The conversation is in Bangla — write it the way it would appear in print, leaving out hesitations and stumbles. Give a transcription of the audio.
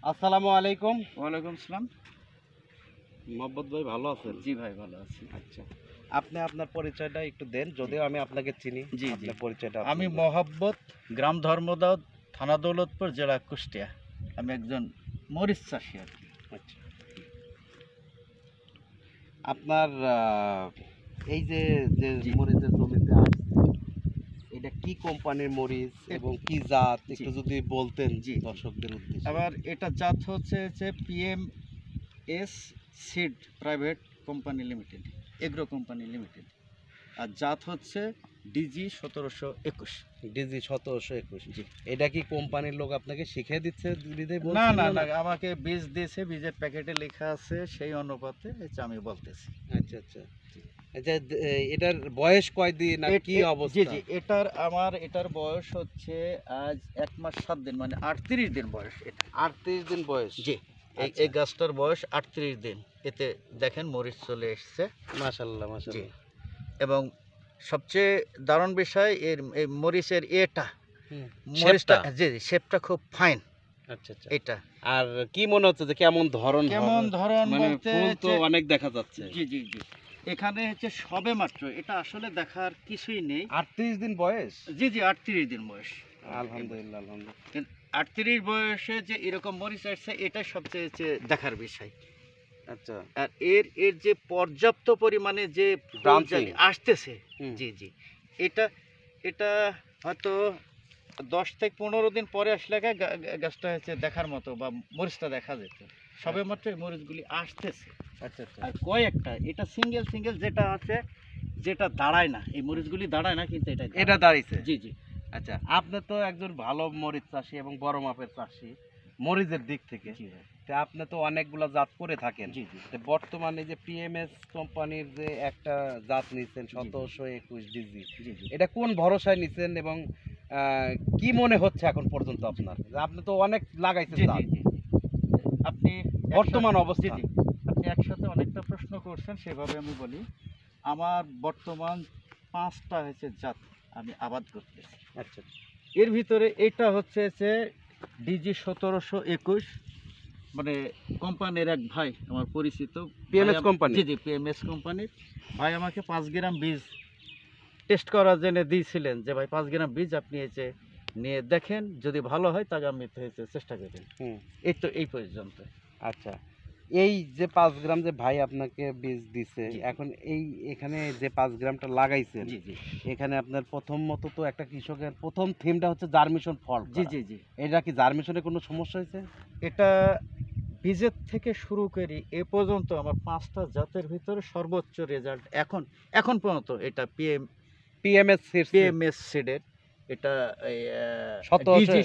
আসসালামু আলাইকুম। ওয়ালাইকুম আসসালাম। মোহাম্মদ ভাই ভালো আছেন? জি ভাই ভালো আছি। আচ্ছা, আপনি আপনার পরিচয়টা একটু দেন, যদিও আমি আপনাকে চিনি। জি জি আপনার পরিচয়টা আমি আপনি দেন। মহাব্বত, গ্রাম ধর্মদাও, থানা দৌলতপুর, জেলা কুষ্টিয়া। আমি একজন মরিচ চাষি আর কি। আচ্ছা, আপনার এই যে যে জি। মরিচের জমিতে আসছে, এটা কি কোম্পানির মরিচ এবং কি জাত জি। একটু যদি বলতেন জি। দর্শকদের উদ্দেশ্যে। আবার এটা জাত হচ্ছে PMS seed private company limited, agro company limited. আর জাত হচ্ছে DG 1721। ডিজি 1721। জি। এটা কি কোম্পানির লোক আপনাকে শিখিয়ে দিচ্ছে বিধে না বলছেন? না না, আমাকে বীজ দিয়েছে, বীজের প্যাকেটে লেখা আছে, সেই অনুপাতে হচ্ছে আমি বলতেছি। আচ্ছা আচ্ছা। আচ্ছা, এটার বয়স কয়দিন আর কি জি অবস্থা? জি, এটার বয়স হচ্ছে আজ 1 মাস 7 দিন, মানে 38 দিন বয়স এটা। 38 দিন বয়স। জি, এই আচ্ছা। এই গাছটার বয়স 38 দিন। এতে দেখেন মরিচ চলে এসছে। মাশাআল্লাহ জি। মাশাআল্লাহ। এবং সবচেয়ে দারুণ বিষয় এই মরিচের হুম, মরিচটা, শেপটা। জি জি, শেপটা খুব ফাইন আচ্ছা আচ্ছা। এটা। আর কি মনে হচ্ছে যে কেমন ধরন কেমন হবে? ধরন মানে বলতে ফুল তো হচ্ছে- অনেক দেখা যাচ্ছে। জি জি জি, এখানে হচ্ছে সবে মাত্র, এটা আসলে দেখার কিছুই নেই। 38 দিন বয়স। জি জি, 38 দিন বয়স। আলহামদুলিল্লাহ আলহামদুলিল্লাহ। 38 বয়সে যে এরকম মরিচ আসছে, এটাই সবচেয়ে হচ্ছে দেখার বিষয়। আচ্ছা। আর এর যে পর্যাপ্ত পরিমাণে যে ফুল Branching। আসতেছে, হুম। জি জি, এটা এটা হয়তো 10 থেকে 15 দিন পরে আসলে গাছটা হচ্ছে দেখার মতো, বা মরিচটা দেখা যেত। সবে মাত্র এই মরিচগুলি আসতেছে। আচ্ছা আচ্ছা। আর কয়েকটা, এটা সিঙ্গেল সিঙ্গেল যেটা আছে, যেটা দাঁড়ায় না, এই মরিচগুলি দাঁড়ায় না, কিন্তু এটা এটা দাঁড়িয়েছে। জি জি আচ্ছা, আপনি তো একজন ভালো মরিচ চাষি এবং বড় মাপের চাষি মরিচের দিক থেকে। জি ভাই। তা আপনি তো অনেকগুলা জাত করে থাকেন। জি জি তো বর্তমানে যে পিএমএস কোম্পানির যে একটা জাত নিচ্ছেন 1721 ডিজি, জি জি এটা কোন ভরসায় নিচ্ছেন এবং কি মনে হচ্ছে এখন পর্যন্ত আপনার? আপনি তো অনেক লাগাইছেন জি জাত। জি জি, আপনি বর্তমান একসাথে- অবস্থা। জি জি, আপনি একসাথে অনেকটা প্রশ্ন করছেন, সেভাবে আমি বলি। আমার বর্তমান 5টা হচ্ছে জাত আমি আবাদ করতেছি। আচ্ছা এর ভিতরে এটা হচ্ছে DG 1721, মানে কোম্পানির এক ভাই আমার পরিচিত। PMS ভাই কোম্পানি? জি জি, PMS কোম্পানির ভাই আমাকে 5 গ্রাম বীজ টেস্ট করার জন্য দিয়েছিলেন, যে ভাই 5 গ্রাম বীজ আপনি নিয়ে দেখেন, যদি ভালো হয় তাহলে আমি চেষ্টা করি। হুম। এই পর্যন্ত। আচ্ছা, এই যে 5 গ্রাম যে ভাই আপনাকে বীজ দিছে, জি। এখন এখানে যে 5 গ্রামটা লাগাইছেন, জি জি এখানে আপনার প্রথমত তো একটা কৃষকের প্রথম থিমটা হচ্ছে জার্মিশন ফল্ট। জি জি জি, এটা কি জার্মিশনে কোনো সমস্যা হয়েছে? এটা বীজের থেকে শুরু করি এ পর্যন্ত আমার 5টা জাতের ভিতরে সর্বোচ্চ রেজাল্ট এখন পর্যন্ত এটা পিএমএস সিডস PMS সিডের, এটা DG